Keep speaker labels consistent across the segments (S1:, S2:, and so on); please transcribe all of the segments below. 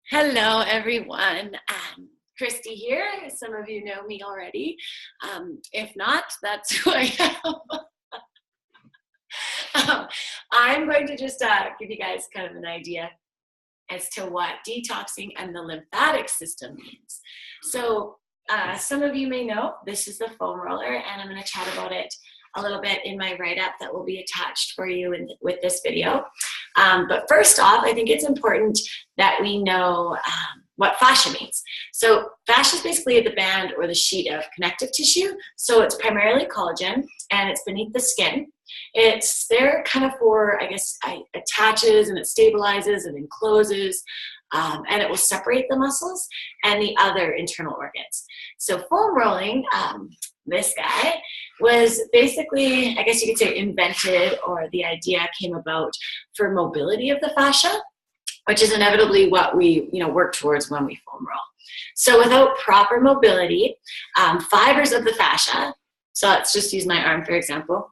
S1: Hello, everyone. Christy here. Some of you know me already. If not, that's who I am. I'm going to just give you guys kind of an idea as to what detoxing and the lymphatic system means. So some of you may know this is the foam roller, and I'm going to chat about it a little bit in my write-up that will be attached for you with this video. But first off, I think it's important that we know what fascia means. So fascia is basically the band or the sheet of connective tissue. So it's primarily collagen, and it's beneath the skin. It's there kind of for, I guess, it attaches and it stabilizes and encloses, and it will separate the muscles and the other internal organs. So foam rolling, this guy, was basically, I guess you could say, invented, or the idea came about for mobility of the fascia, which is inevitably what we work towards when we foam roll. So without proper mobility, fibers of the fascia, so let's just use my arm for example,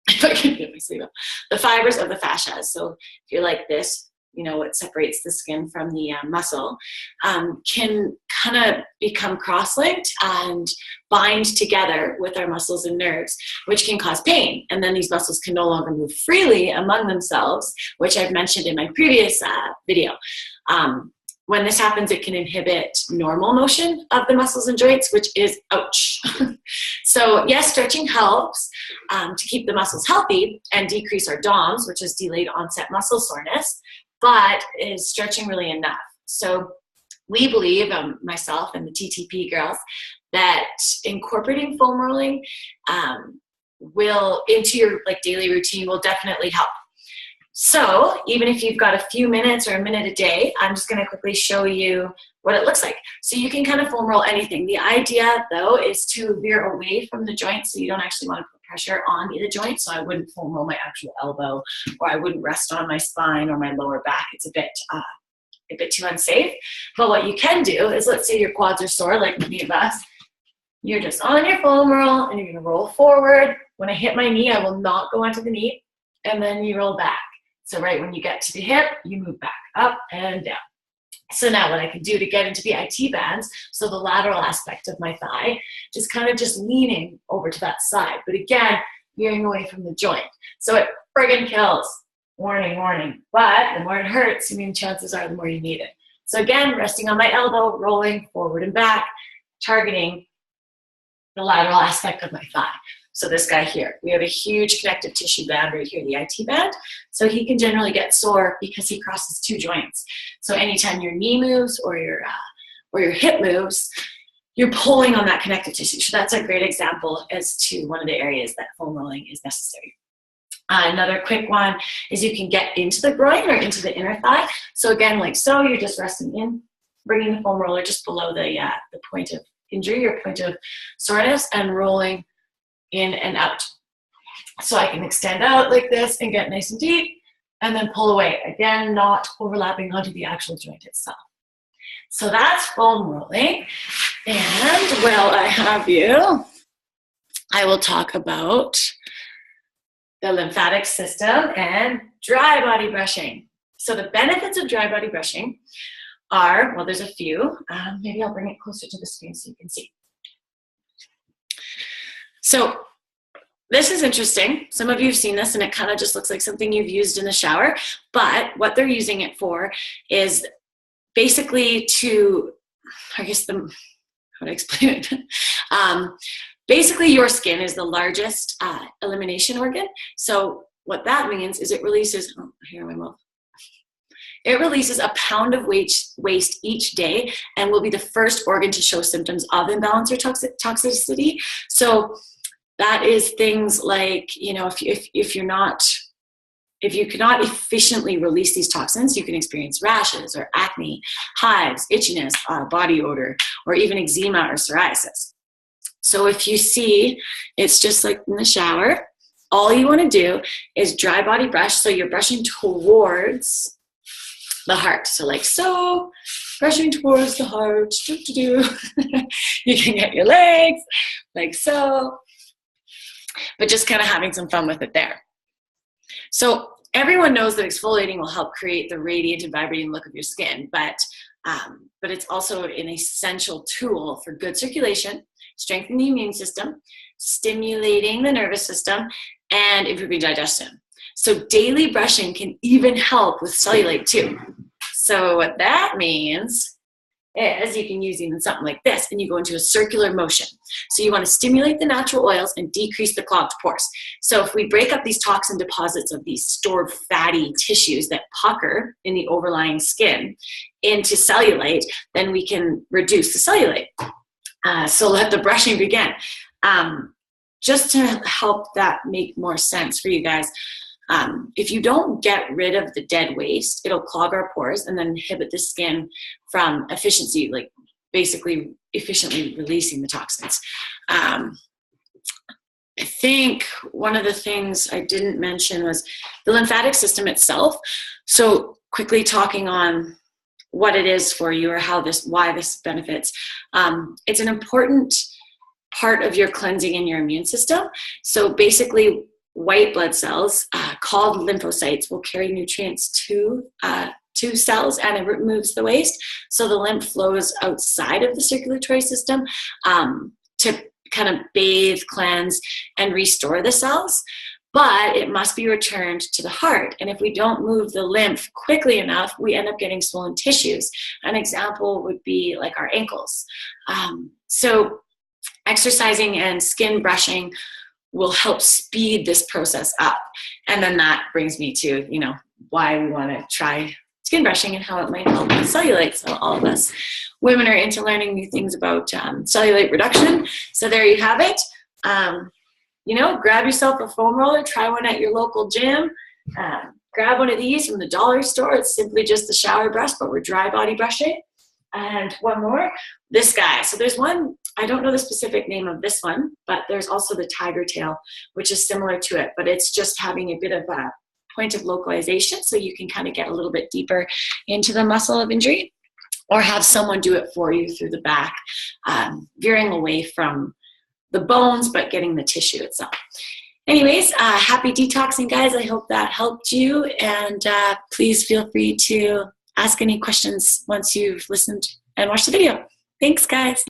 S1: if I can get my sleeve up, the fibers of the fascia, so if you're like this, what separates the skin from the muscle, can kind of become cross-linked and bind together with our muscles and nerves, which can cause pain. And then these muscles can no longer move freely among themselves, which I've mentioned in my previous video. When this happens, it can inhibit normal motion of the muscles and joints, which is ouch. So yes, stretching helps to keep the muscles healthy and decrease our DOMS, which is delayed onset muscle soreness. But is stretching really enough? So we believe, myself and the TTP girls, that incorporating foam rolling into your daily routine will definitely help. So even if you've got a few minutes or a minute a day, I'm just going to quickly show you what it looks like. So you can kind of foam roll anything. The idea, though, is to veer away from the joint, so you don't actually want to put pressure on the joint. So I wouldn't foam roll my actual elbow, or I wouldn't rest on my spine or my lower back. It's a bit too unsafe. But what you can do is, let's say your quads are sore, like many of us. You're just on your foam roll, and you're going to roll forward. When I hit my knee, I will not go onto the knee, and then you roll back. So right when you get to the hip, you move back up and down. So now what I can do to get into the IT bands, so the lateral aspect of my thigh, just kind of leaning over to that side. But again, veering away from the joint. So it friggin' kills. Warning, warning. But the more it hurts, chances are the more you need it. So again, resting on my elbow, rolling forward and back, targeting the lateral aspect of my thigh. So this guy here, we have a huge connective tissue band right here, the IT band. So he can generally get sore because he crosses two joints. So anytime your knee moves or your hip moves, you're pulling on that connective tissue. So that's a great example as to one of the areas that foam rolling is necessary. Another quick one is you can get into the groin or into the inner thigh. So again, like so, you're just resting in, bringing the foam roller just below the point of injury or point of soreness, and rolling in and out. So I can extend out like this and get nice and deep, and then pull away. Again, not overlapping onto the actual joint itself. So that's foam rolling. And while I have you, I will talk about the lymphatic system and dry body brushing. So the benefits of dry body brushing are, well, there's a few. Maybe I'll bring it closer to the screen so you can see. So this is interesting. Some of you have seen this, and it kind of just looks like something you've used in the shower. But what they're using it for is basically to, I guess, how to explain it? Basically, your skin is the largest elimination organ. So what that means is it releases, here in my mouth. It releases a pound of waste each day, and will be the first organ to show symptoms of imbalance or toxicity. So that is things like, if you cannot efficiently release these toxins, you can experience rashes or acne, hives, itchiness, body odor, or even eczema or psoriasis. So if you see, it's just like in the shower, all you want to do is dry body brush. So you're brushing towards the heart. So like so, brushing towards the heart. You can get your legs like so, but just kind of having some fun with it there. So everyone knows that exfoliating will help create the radiant and vibrating look of your skin, but but it's also an essential tool for good circulation, strengthening the immune system, stimulating the nervous system, and improving digestion. So daily brushing can even help with cellulite too. So what that means is you can use even something like this, and you go into a circular motion. So you want to stimulate the natural oils and decrease the clogged pores. So if we break up these toxin deposits of these stored fatty tissues that pucker in the overlying skin into cellulite, then we can reduce the cellulite. So let the brushing begin. Just to help that make more sense for you guys, if you don't get rid of the dead waste, it'll clog our pores and then inhibit the skin from efficiency, like basically efficiently releasing the toxins. I think one of the things I didn't mention was the lymphatic system itself. So quickly talking on what it is for you or why this benefits. It's an important part of your cleansing in your immune system. So basically, white blood cells called lymphocytes will carry nutrients to cells, and it removes the waste. So the lymph flows outside of the circulatory system to kind of bathe, cleanse, and restore the cells. But it must be returned to the heart. And if we don't move the lymph quickly enough, we end up getting swollen tissues. An example would be like our ankles. So exercising and skin brushing will help speed this process up. And then that brings me to, why we want to try skin brushing and how it might help with cellulite. So all of us women are into learning new things about cellulite reduction. So there you have it. Grab yourself a foam roller, try one at your local gym. Grab one of these from the dollar store. It's simply just the shower brush, but we're dry body brushing. And one more, this guy. So there's one, I don't know the specific name of this one, but there's also the tiger tail, which is similar to it, but it's just having a bit of a point of localization, so you can kind of get a little bit deeper into the muscle of injury, or have someone do it for you through the back, veering away from the bones, but getting the tissue itself. Anyways, happy detoxing, guys. I hope that helped you, and please feel free to ask any questions once you've listened and watched the video. Thanks, guys.